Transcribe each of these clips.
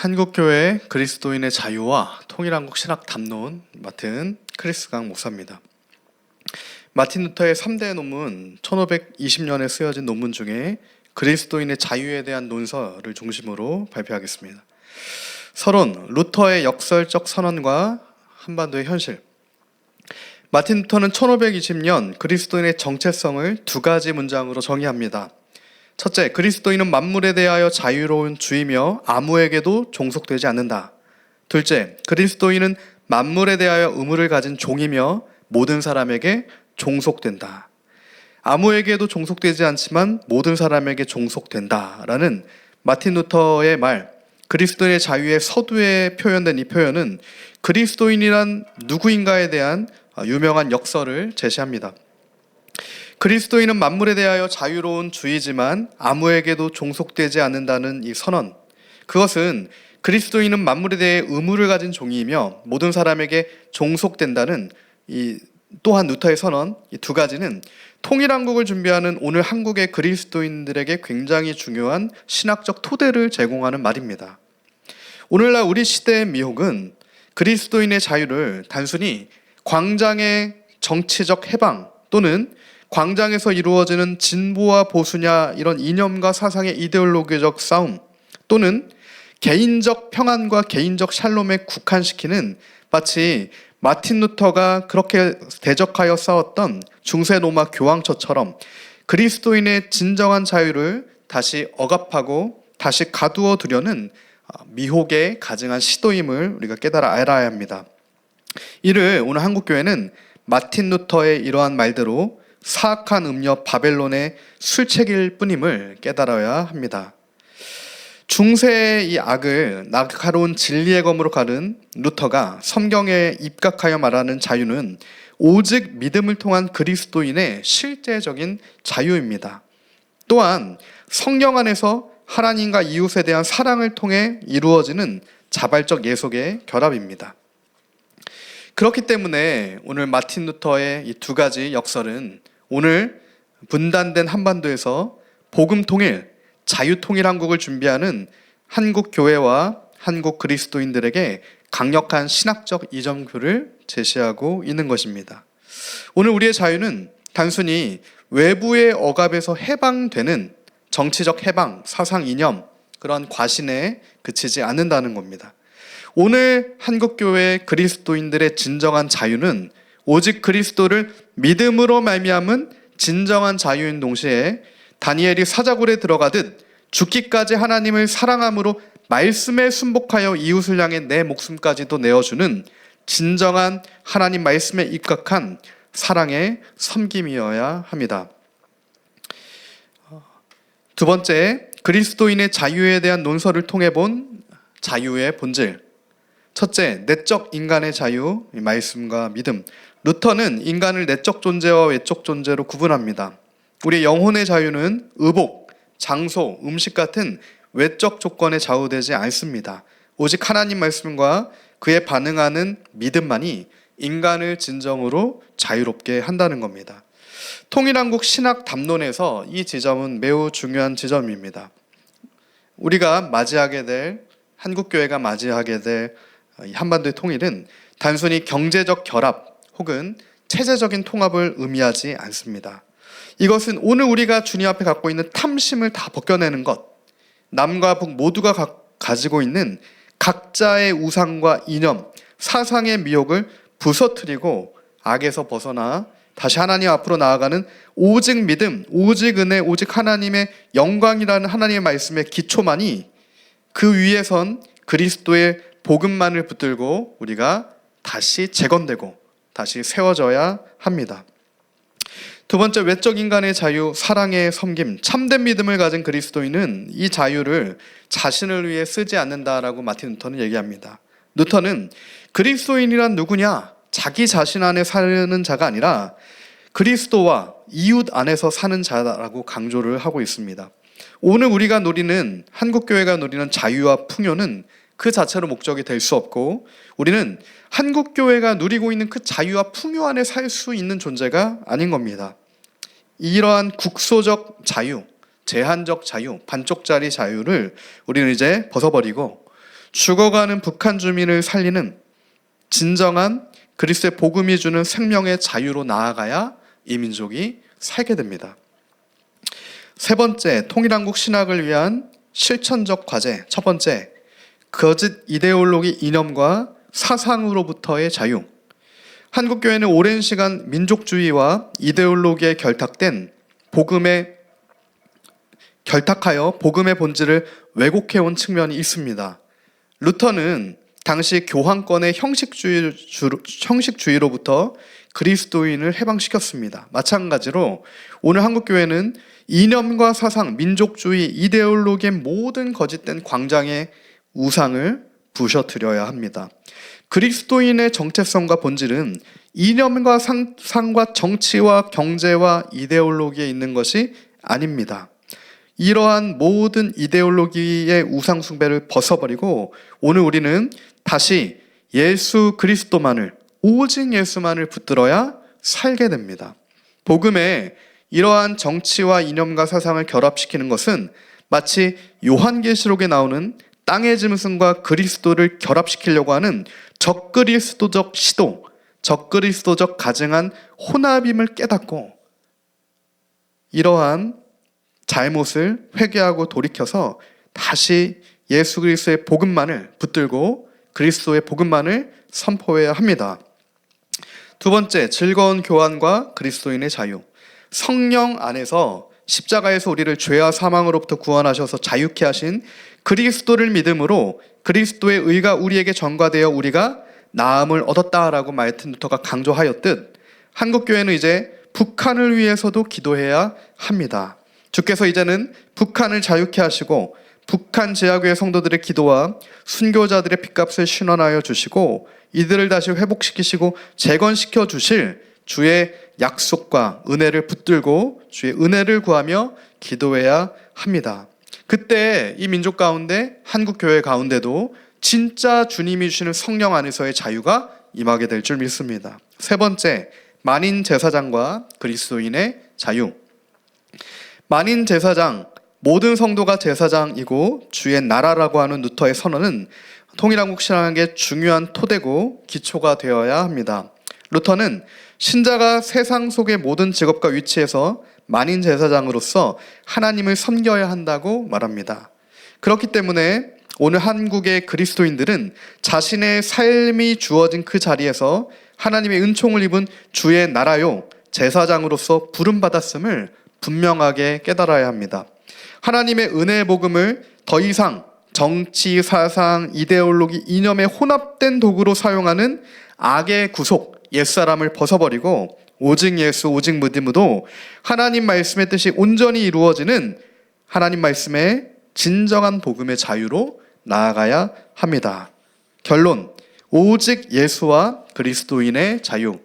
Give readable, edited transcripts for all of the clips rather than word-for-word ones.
한국교회 그리스도인의 자유와 통일한국 신학 담론 맡은 크리스강 목사입니다. 마틴 루터의 3대 논문 1520년에 쓰여진 논문 중에 그리스도인의 자유에 대한 논서를 중심으로 발표하겠습니다. 서론, 루터의 역설적 선언과 한반도의 현실. 마틴 루터는 1520년 그리스도인의 정체성을 두 가지 문장으로 정의합니다. 첫째, 그리스도인은 만물에 대하여 자유로운 주이며 아무에게도 종속되지 않는다. 둘째, 그리스도인은 만물에 대하여 의무를 가진 종이며 모든 사람에게 종속된다. 아무에게도 종속되지 않지만 모든 사람에게 종속된다라는 마틴 루터의 말, 그리스도인의 자유의 서두에 표현된 이 표현은 그리스도인이란 누구인가에 대한 유명한 역설을 제시합니다. 그리스도인은 만물에 대하여 자유로운 주이지만 아무에게도 종속되지 않는다는 이 선언, 그것은 그리스도인은 만물에 대해 의무를 가진 종이며 모든 사람에게 종속된다는 이 또한 루터의 선언, 이 두 가지는 통일한국을 준비하는 오늘 한국의 그리스도인들에게 굉장히 중요한 신학적 토대를 제공하는 말입니다. 오늘날 우리 시대의 미혹은 그리스도인의 자유를 단순히 광장의 정치적 해방 또는 광장에서 이루어지는 진보와 보수냐 이런 이념과 사상의 이데올로기적 싸움 또는 개인적 평안과 개인적 샬롬에 국한시키는 마치 마틴 루터가 그렇게 대적하여 싸웠던 중세 로마 교황처처럼 그리스도인의 진정한 자유를 다시 억압하고 다시 가두어 두려는 미혹에 가증한 시도임을 우리가 깨달아 알아야 합니다. 이를 오늘 한국교회는 마틴 루터의 이러한 말대로 사악한 음녀 바벨론의 술책일 뿐임을 깨달아야 합니다. 중세의 이 악을 날카로운 진리의 검으로 가른 루터가 성경에 입각하여 말하는 자유는 오직 믿음을 통한 그리스도인의 실제적인 자유입니다. 또한 성경 안에서 하나님과 이웃에 대한 사랑을 통해 이루어지는 자발적 예속의 결합입니다. 그렇기 때문에 오늘 마틴 루터의 이 두 가지 역설은 오늘 분단된 한반도에서 복음 통일, 자유 통일 한국을 준비하는 한국 교회와 한국 그리스도인들에게 강력한 신학적 이정표를 제시하고 있는 것입니다. 오늘 우리의 자유는 단순히 외부의 억압에서 해방되는 정치적 해방, 사상 이념, 그런 과신에 그치지 않는다는 겁니다. 오늘 한국교회 그리스도인들의 진정한 자유는 오직 그리스도를 믿음으로 말미암은 진정한 자유인 동시에 다니엘이 사자굴에 들어가듯 죽기까지 하나님을 사랑함으로 말씀에 순복하여 이웃을 향해 내 목숨까지도 내어주는 진정한 하나님 말씀에 입각한 사랑의 섬김이어야 합니다. 두 번째, 그리스도인의 자유에 대한 논설을 통해 본 자유의 본질. 첫째, 내적 인간의 자유, 말씀과 믿음. 루터는 인간을 내적 존재와 외적 존재로 구분합니다. 우리의 영혼의 자유는 의복, 장소, 음식 같은 외적 조건에 좌우되지 않습니다. 오직 하나님 말씀과 그에 반응하는 믿음만이 인간을 진정으로 자유롭게 한다는 겁니다. 통일한국 신학 담론에서 이 지점은 매우 중요한 지점입니다. 우리가 맞이하게 될, 한국교회가 맞이하게 될 한반도의 통일은 단순히 경제적 결합 혹은 체제적인 통합을 의미하지 않습니다. 이것은 오늘 우리가 주님 앞에 갖고 있는 탐심을 다 벗겨내는 것, 남과 북 모두가 가지고 있는 각자의 우상과 이념, 사상의 미혹을 부서뜨리고 악에서 벗어나 다시 하나님 앞으로 나아가는 오직 믿음, 오직 은혜, 오직 하나님의 영광이라는 하나님의 말씀의 기초만이 그 위에선 그리스도의 복음만을 붙들고 우리가 다시 재건되고 다시 세워져야 합니다. 두 번째, 외적 인간의 자유, 사랑의 섬김. 참된 믿음을 가진 그리스도인은 이 자유를 자신을 위해 쓰지 않는다라고 마틴 루터는 얘기합니다. 루터는 그리스도인이란 누구냐? 자기 자신 안에 사는 자가 아니라 그리스도와 이웃 안에서 사는 자라고 강조를 하고 있습니다. 오늘 우리가 누리는, 한국교회가 누리는 자유와 풍요는 그 자체로 목적이 될 수 없고 우리는 한국교회가 누리고 있는 그 자유와 풍요 안에 살 수 있는 존재가 아닌 겁니다. 이러한 국소적 자유, 제한적 자유, 반쪽짜리 자유를 우리는 이제 벗어버리고 죽어가는 북한 주민을 살리는 진정한 그리스도의 복음이 주는 생명의 자유로 나아가야 이 민족이 살게 됩니다. 세 번째, 통일한국 신학을 위한 실천적 과제. 첫 번째, 거짓 이데올로기 이념과 사상으로부터의 자유. 한국교회는 오랜 시간 민족주의와 이데올로기에 결탁하여 복음의 본질을 왜곡해온 측면이 있습니다. 루터는 당시 교황권의 형식주의로부터 그리스도인을 해방시켰습니다. 마찬가지로 오늘 한국교회는 이념과 사상, 민족주의, 이데올로기의 모든 거짓된 광장의 우상을 부셔뜨려야 합니다. 그리스도인의 정체성과 본질은 이념과 상과 정치와 경제와 이데올로기에 있는 것이 아닙니다. 이러한 모든 이데올로기의 우상 숭배를 벗어버리고 오늘 우리는 다시 예수 그리스도만을, 오직 예수만을 붙들어야 살게 됩니다. 복음에 이러한 정치와 이념과 사상을 결합시키는 것은 마치 요한계시록에 나오는 땅의 짐승과 그리스도를 결합시키려고 하는 적그리스도적 시도, 적그리스도적 가증한 혼합임을 깨닫고 이러한 잘못을 회개하고 돌이켜서 다시 예수 그리스도의 복음만을 붙들고 그리스도의 복음만을 선포해야 합니다. 두 번째, 즐거운 교환과 그리스도인의 자유. 성령 안에서 십자가에서 우리를 죄와 사망으로부터 구원하셔서 자유케 하신 그리스도를 믿음으로 그리스도의 의가 우리에게 전가되어 우리가 나음을 얻었다라고 마르틴 루터가 강조하였듯 한국교회는 이제 북한을 위해서도 기도해야 합니다. 주께서 이제는 북한을 자유케 하시고 북한 제야교회 성도들의 기도와 순교자들의 핏값을 신원하여 주시고 이들을 다시 회복시키시고 재건시켜 주실 주의 약속과 은혜를 붙들고 주의 은혜를 구하며 기도해야 합니다. 그때 이 민족 가운데 한국교회 가운데도 진짜 주님이 주시는 성령 안에서의 자유가 임하게 될 줄 믿습니다. 세 번째, 만인 제사장과 그리스도인의 자유. 만인 제사장, 모든 성도가 제사장이고 주의 나라라고 하는 루터의 선언은 통일한국 신학의 중요한 토대고 기초가 되어야 합니다. 루터는 신자가 세상 속의 모든 직업과 위치에서 만인 제사장으로서 하나님을 섬겨야 한다고 말합니다. 그렇기 때문에 오늘 한국의 그리스도인들은 자신의 삶이 주어진 그 자리에서 하나님의 은총을 입은 주의 나라요 제사장으로서 부름받았음을 분명하게 깨달아야 합니다. 하나님의 은혜의 복음을 더 이상 정치, 사상, 이데올로기, 이념의 혼합된 도구로 사용하는 악의 구속, 옛사람을 벗어버리고 오직 예수, 오직 믿음으로 하나님 말씀의 뜻이 온전히 이루어지는 하나님 말씀의 진정한 복음의 자유로 나아가야 합니다. 결론, 오직 예수와 그리스도인의 자유.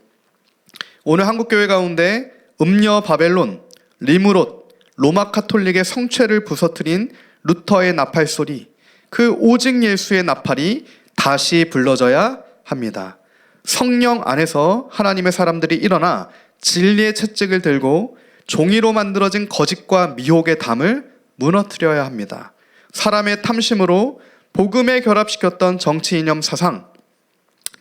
오늘 한국교회 가운데 음녀 바벨론, 리무롯, 로마 카톨릭의 성체를 부서뜨린 루터의 나팔소리, 그 오직 예수의 나팔이 다시 불러져야 합니다. 성령 안에서 하나님의 사람들이 일어나 진리의 채찍을 들고 종이로 만들어진 거짓과 미혹의 담을 무너뜨려야 합니다. 사람의 탐심으로 복음에 결합시켰던 정치 이념 사상,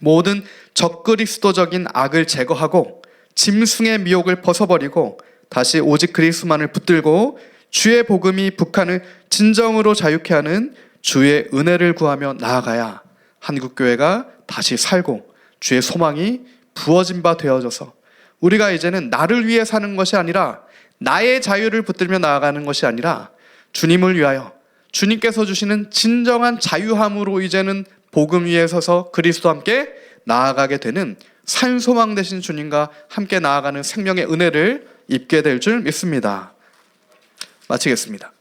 모든 적그리스도적인 악을 제거하고 짐승의 미혹을 벗어버리고 다시 오직 그리스도만을 붙들고 주의 복음이 북한을 진정으로 자유케 하는 주의 은혜를 구하며 나아가야 한국교회가 다시 살고 주의 소망이 부어진 바 되어져서 우리가 이제는 나를 위해 사는 것이 아니라 나의 자유를 붙들며 나아가는 것이 아니라 주님을 위하여 주님께서 주시는 진정한 자유함으로 이제는 복음 위에 서서 그리스도와 함께 나아가게 되는 산소망 되신 주님과 함께 나아가는 생명의 은혜를 입게 될 줄 믿습니다. 마치겠습니다.